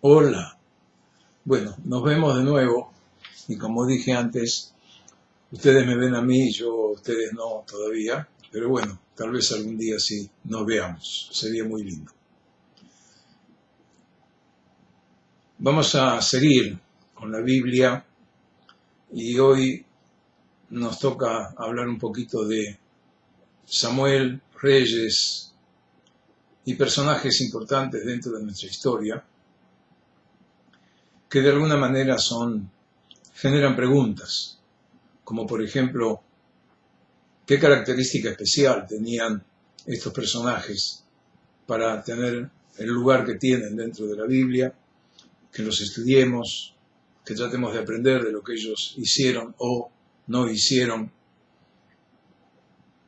Hola, bueno, nos vemos de nuevo y como dije antes, ustedes me ven a mí, ustedes no todavía, pero bueno, tal vez algún día sí nos veamos, sería muy lindo. Vamos a seguir con la Biblia y hoy nos toca hablar un poquito de Samuel, reyes y personajes importantes dentro de nuestra historia que de alguna manera generan preguntas, como por ejemplo, ¿qué característica especial tenían estos personajes para tener el lugar que tienen dentro de la Biblia? Que los estudiemos, que tratemos de aprender de lo que ellos hicieron o no hicieron.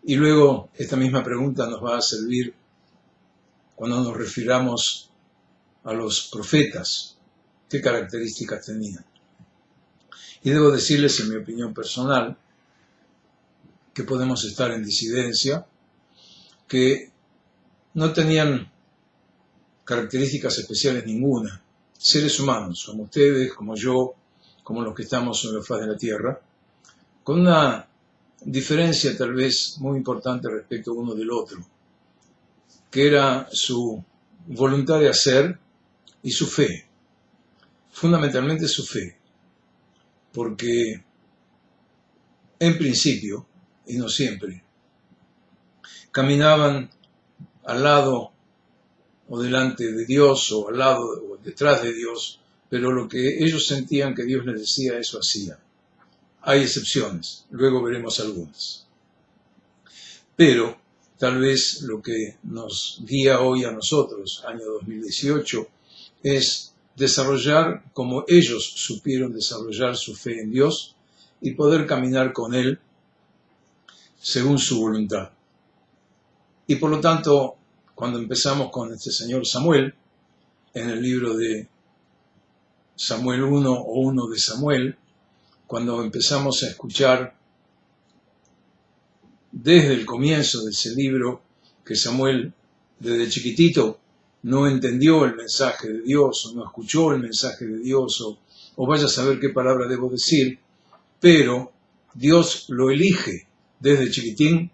Y luego esta misma pregunta nos va a servir cuando nos refiramos a los profetas. ¿Qué características tenían? Y debo decirles, en mi opinión personal, que podemos estar en disidencia, que no tenían características especiales ninguna. Seres humanos, como ustedes, como yo, como los que estamos en la faz de la tierra, con una diferencia tal vez muy importante respecto uno del otro, que era su voluntad de hacer y su fe, fundamentalmente su fe, porque en principio, y no siempre, caminaban al lado o delante de Dios o al lado o detrás de Dios, pero lo que ellos sentían que Dios les decía, eso hacían. Hay excepciones, luego veremos algunas. Pero tal vez lo que nos guía hoy a nosotros, año 2018, es desarrollar como ellos supieron desarrollar su fe en Dios y poder caminar con Él según su voluntad. Y por lo tanto, cuando empezamos con este señor Samuel, en el libro de Samuel 1 o 1 de Samuel, cuando empezamos a escuchar desde el comienzo de ese libro que Samuel desde chiquitito no entendió el mensaje de Dios o no escuchó el mensaje de Dios o vaya a saber qué palabra debo decir, pero Dios lo elige desde chiquitín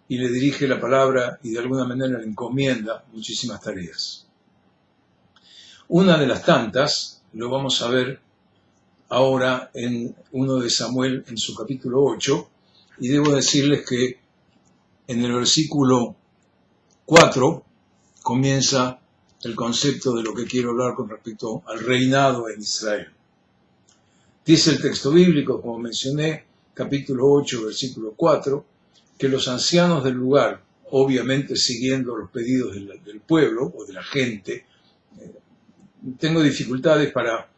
y le dirige la palabra y de alguna manera le encomienda muchísimas tareas. Una de las tantas lo vamos a ver ahora en 1 de Samuel en su capítulo 8 y debo decirles que en el versículo 4 comienza el concepto de lo que quiero hablar con respecto al reinado en Israel. Dice el texto bíblico, como mencioné, capítulo 8, versículo 4, que los ancianos del lugar, obviamente siguiendo los pedidos del pueblo o de la gente, tengo dificultades para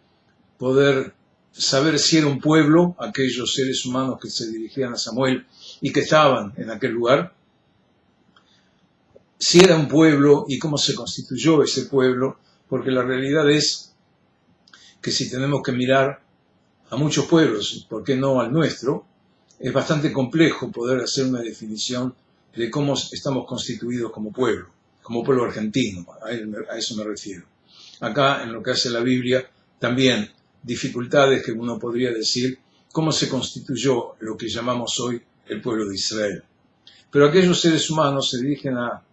poder saber si era un pueblo, aquellos seres humanos que se dirigían a Samuel y que estaban en aquel lugar, si era un pueblo y cómo se constituyó ese pueblo, porque la realidad es que si tenemos que mirar a muchos pueblos, ¿por qué no al nuestro? Es bastante complejo poder hacer una definición de cómo estamos constituidos como pueblo argentino, a eso me refiero. Acá, en lo que hace la Biblia, también dificultades que uno podría decir cómo se constituyó lo que llamamos hoy el pueblo de Israel. Pero aquellos seres humanos se dirigen a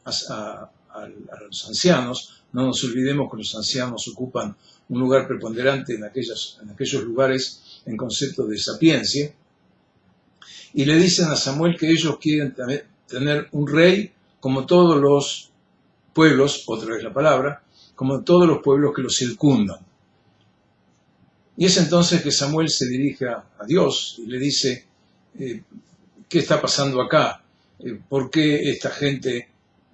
los ancianos. No nos olvidemos que los ancianos ocupan un lugar preponderante en aquellos lugares en concepto de sapiencia, y le dicen a Samuel que ellos quieren tener un rey como todos los pueblos, otra vez la palabra, como todos los pueblos que los circundan. Y es entonces que Samuel se dirige a Dios y le dice, ¿qué está pasando acá? ¿Por qué esta gente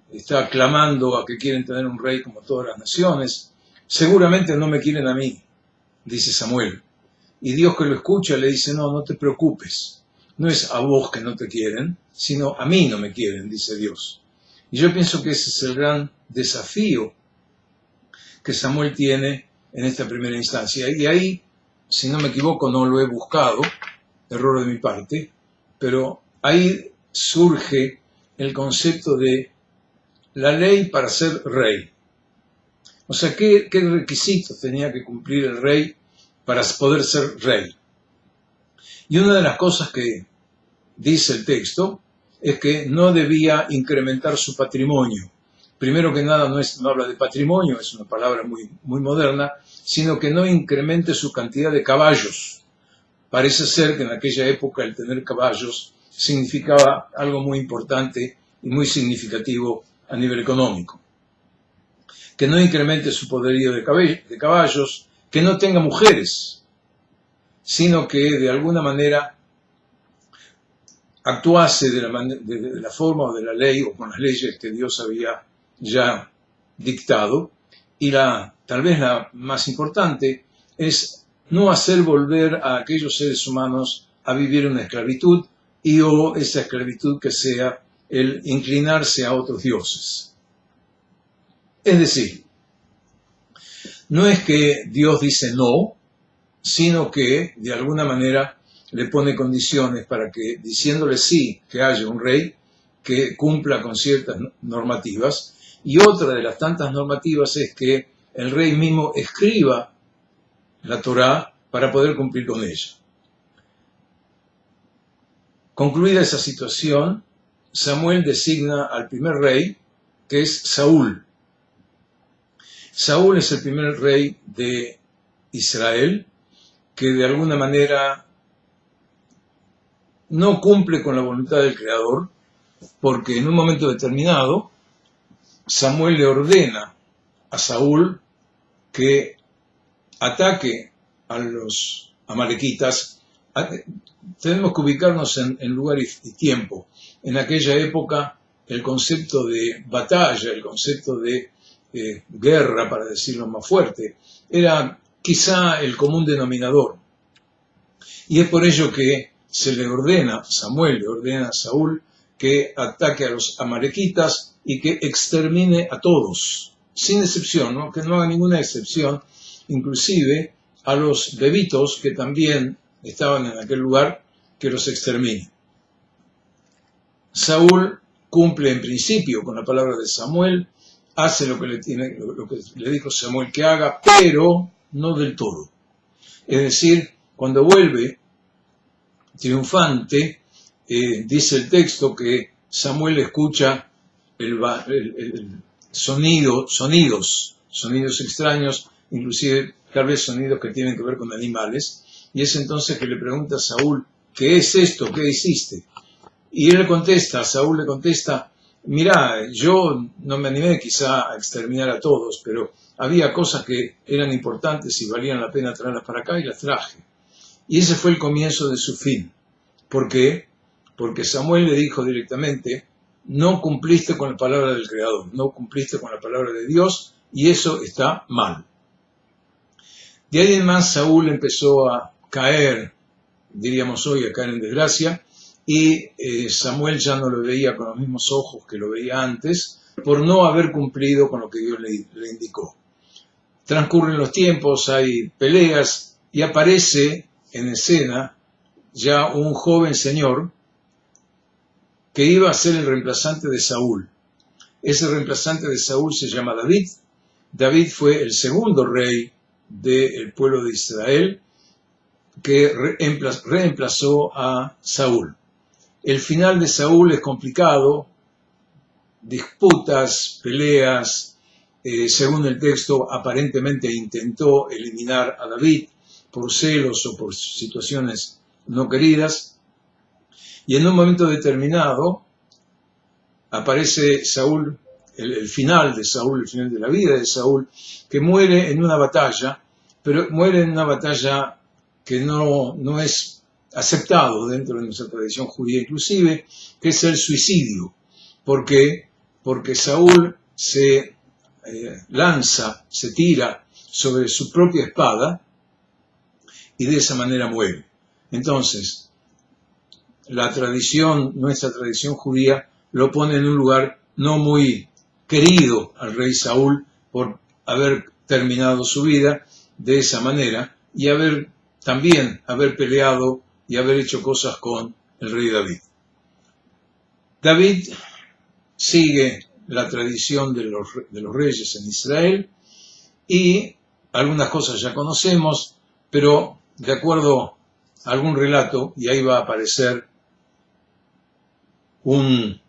está clamando a que quieren tener un rey como todas las naciones? Seguramente no me quieren a mí, dice Samuel. Y Dios, que lo escucha, le dice, no te preocupes. No es a vos que no te quieren, sino a mí no me quieren, dice Dios. Y yo pienso que ese es el gran desafío que Samuel tiene en esta primera instancia. Y ahí, si no me equivoco, no lo he buscado, error de mi parte, pero ahí surge el concepto de la ley para ser rey. O sea, ¿qué requisitos tenía que cumplir el rey para poder ser rey? Y una de las cosas que dice el texto es que no debía incrementar su patrimonio. Primero que nada, no habla de patrimonio, es una palabra muy, muy moderna, sino que no incremente su cantidad de caballos. Parece ser que en aquella época el tener caballos significaba algo muy importante y muy significativo a nivel económico. Que no incremente su poderío de caballos, que no tenga mujeres, sino que de alguna manera actuase de la forma o de la ley o con las leyes que Dios había ya dictado. Y tal vez la más importante es no hacer volver a aquellos seres humanos a vivir una esclavitud o esa esclavitud que sea el inclinarse a otros dioses. Es decir, no es que Dios dice no, sino que de alguna manera le pone condiciones para que, diciéndole sí que haya un rey que cumpla con ciertas normativas, y otra de las tantas normativas es que el rey mismo escriba la Torá para poder cumplir con ella. Concluida esa situación, Samuel designa al primer rey, que es Saúl. Saúl es el primer rey de Israel, que de alguna manera no cumple con la voluntad del Creador, porque en un momento determinado Samuel le ordena a Saúl que ataque a los amalequitas. Tenemos que ubicarnos en lugar y tiempo. En aquella época el concepto de batalla, el concepto de guerra, para decirlo más fuerte, era quizá el común denominador. Y es por ello que Samuel le ordena a Saúl que ataque a los amalequitas y que extermine a todos, sin excepción, ¿no? Que no haga ninguna excepción, inclusive a los levitos que también estaban en aquel lugar, que los extermine. Saúl cumple en principio con la palabra de Samuel, hace lo que le dijo Samuel que haga, pero no del todo. Es decir, cuando vuelve triunfante, dice el texto que Samuel escucha sonidos extraños, inclusive tal vez sonidos que tienen que ver con animales, y es entonces que le pregunta a Saúl, ¿qué es esto? ¿Qué hiciste? Y Saúl le contesta, mirá, yo no me animé quizá a exterminar a todos, pero había cosas que eran importantes y valían la pena traerlas para acá y las traje. Y ese fue el comienzo de su fin. ¿Por qué? Porque Samuel le dijo directamente, no cumpliste con la palabra del Creador, no cumpliste con la palabra de Dios, y eso está mal. De ahí en más Saúl empezó a caer, diríamos hoy, a caer en desgracia, y Samuel ya no lo veía con los mismos ojos que lo veía antes, por no haber cumplido con lo que Dios le indicó. Transcurren los tiempos, hay peleas, y aparece en escena ya un joven señor que iba a ser el reemplazante de Saúl. Ese reemplazante de Saúl se llama David. David fue el segundo rey del pueblo de Israel que reemplazó a Saúl. El final de Saúl es complicado, disputas, peleas. Según el texto, aparentemente intentó eliminar a David por celos o por situaciones no queridas. Y en un momento determinado aparece Saúl, el final de Saúl, el final de la vida de Saúl, que muere en una batalla, pero muere en una batalla que no es aceptado dentro de nuestra tradición judía inclusive, que es el suicidio. ¿Por qué? Porque Saúl se tira sobre su propia espada y de esa manera muere. Entonces, nuestra tradición judía, lo pone en un lugar no muy querido al rey Saúl por haber terminado su vida de esa manera y haber peleado y haber hecho cosas con el rey David. David sigue la tradición de los reyes en Israel y algunas cosas ya conocemos, pero de acuerdo a algún relato, y ahí va a aparecer un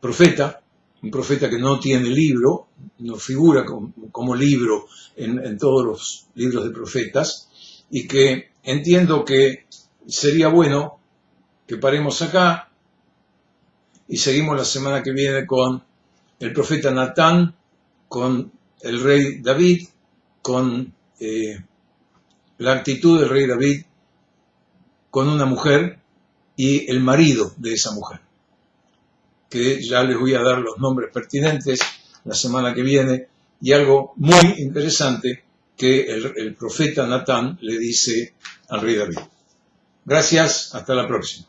profeta que no tiene libro, no figura como libro en todos los libros de profetas, y que entiendo que sería bueno que paremos acá y seguimos la semana que viene con el profeta Natán, con el rey David, con la actitud del rey David con una mujer y el marido de esa mujer, que ya les voy a dar los nombres pertinentes la semana que viene, y algo muy interesante que el profeta Natán le dice al rey David. Gracias, hasta la próxima.